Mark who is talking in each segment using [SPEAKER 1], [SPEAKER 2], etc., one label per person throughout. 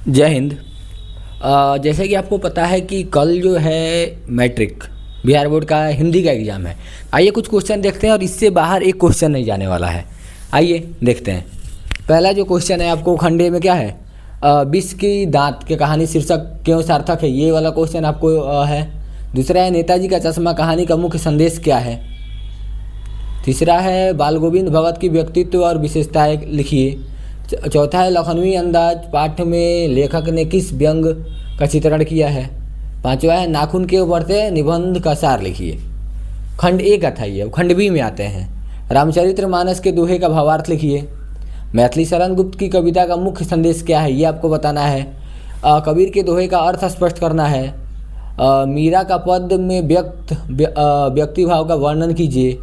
[SPEAKER 1] जय हिंद। जैसे कि आपको पता है कि कल जो है मैट्रिक बिहार बोर्ड का हिंदी का एग्ज़ाम है। आइए कुछ क्वेश्चन देखते हैं और इससे बाहर एक क्वेश्चन नहीं जाने वाला है। आइए देखते हैं। पहला जो क्वेश्चन है आपको खंडे में क्या है, विष की दांत की कहानी शीर्षक क्यों सार्थक है, ये वाला क्वेश्चन आपको है। दूसरा है नेताजी का चश्मा कहानी का मुख्य संदेश क्या है। तीसरा है बाल गोविंद भगत की व्यक्तित्व और विशेषताएं लिखिए। चौथा है लखनवी अंदाज पाठ में लेखक ने किस व्यंग का चित्रण किया है। पांचवा है नाखून के बढ़ते निबंध का सार लिखिए। खंड ए का था ये। खंड बी में आते हैं। रामचरितमानस के दोहे का भावार्थ लिखिए। मैथिली शरण गुप्त की कविता का मुख्य संदेश क्या है, ये आपको बताना है। कबीर के दोहे का अर्थ स्पष्ट करना है। मीरा का पद में व्यक्ति भाव का वर्णन कीजिए।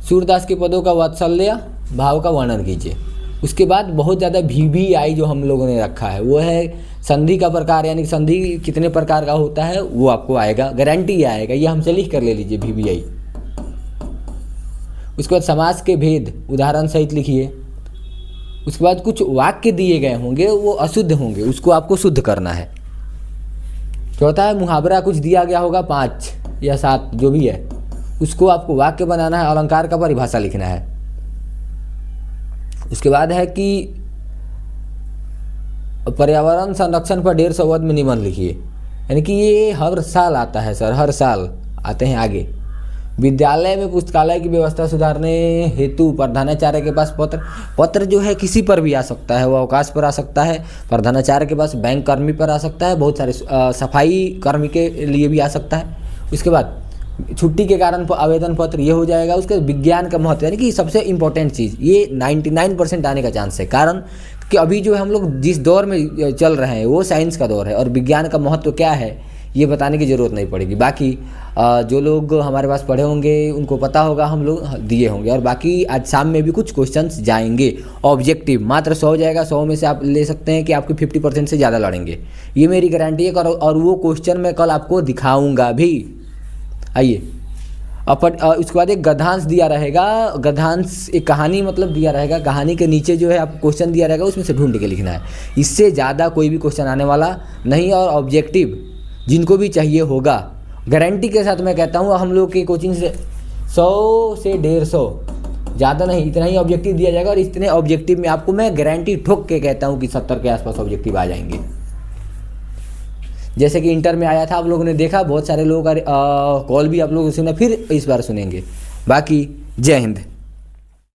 [SPEAKER 1] सूरदास के पदों का वात्सल्य भाव का वर्णन कीजिए। उसके बाद बहुत ज़्यादा VBI जो हम लोगों ने रखा है वो है संधि का प्रकार, यानी संधि कितने प्रकार का होता है वो आपको आएगा, गारंटी आएगा, ये हमसे लिख कर ले लीजिए VBI। उसके बाद समास के भेद उदाहरण सहित लिखिए। उसके बाद कुछ वाक्य दिए गए होंगे वो अशुद्ध होंगे, उसको आपको शुद्ध करना है। चौथा है मुहावरा कुछ दिया गया होगा 5 या 7 जो भी है, उसको आपको वाक्य बनाना है। अलंकार का परिभाषा लिखना है। उसके बाद है कि पर्यावरण संरक्षण पर 150 पद में निबंध लिखिए, यानी कि ये हर साल आता है सर, हर साल आते हैं आगे। विद्यालय में पुस्तकालय की व्यवस्था सुधारने हेतु प्रधानाचार्य के पास पत्र जो है किसी पर भी आ सकता है, वो अवकाश पर आ सकता है, प्रधानाचार्य के पास बैंक कर्मी पर आ सकता है, बहुत सारे सफाई कर्मी के लिए भी आ सकता है। उसके बाद छुट्टी के कारण आवेदन पत्र ये हो जाएगा। उसके विज्ञान का महत्व, यानी कि सबसे इम्पोर्टेंट चीज़ ये 99% आने का चांस है, कारण कि अभी जो है हम लोग जिस दौर में चल रहे हैं वो साइंस का दौर है और विज्ञान का महत्व क्या है ये बताने की ज़रूरत नहीं पड़ेगी। बाकी जो लोग हमारे पास पढ़े होंगे उनको पता होगा, हम लोग दिए होंगे। और बाकी आज शाम में भी कुछ क्वेश्चंस जाएंगे ऑब्जेक्टिव, मात्र 100 जाएगा। 100 में से आप ले सकते हैं कि आपके 50% से ज़्यादा लड़ेंगे, ये मेरी गारंटी है। और वो क्वेश्चन मैं कल आपको दिखाऊँगा भी। आइए उसके बाद एक गद्यांश दिया रहेगा। गद्यांश एक कहानी मतलब दिया रहेगा, कहानी के नीचे जो है आपको क्वेश्चन दिया रहेगा, उसमें से ढूंढ के लिखना है। इससे ज़्यादा कोई भी क्वेश्चन आने वाला नहीं। और ऑब्जेक्टिव जिनको भी चाहिए होगा, गारंटी के साथ मैं कहता हूँ हम लोग की कोचिंग से 100 से 150 ज़्यादा नहीं, इतना ही ऑब्जेक्टिव दिया जाएगा। और इतने ऑब्जेक्टिव में आपको मैं गारंटी ठोक के कहता हूँ कि 70 के आसपास ऑब्जेक्टिव आ जाएंगे। जैसे कि इंटर में आया था, आप लोगों ने देखा, बहुत सारे लोग कॉल भी आप लोगों ने सुना, फिर इस बार सुनेंगे। बाकी जय हिंद।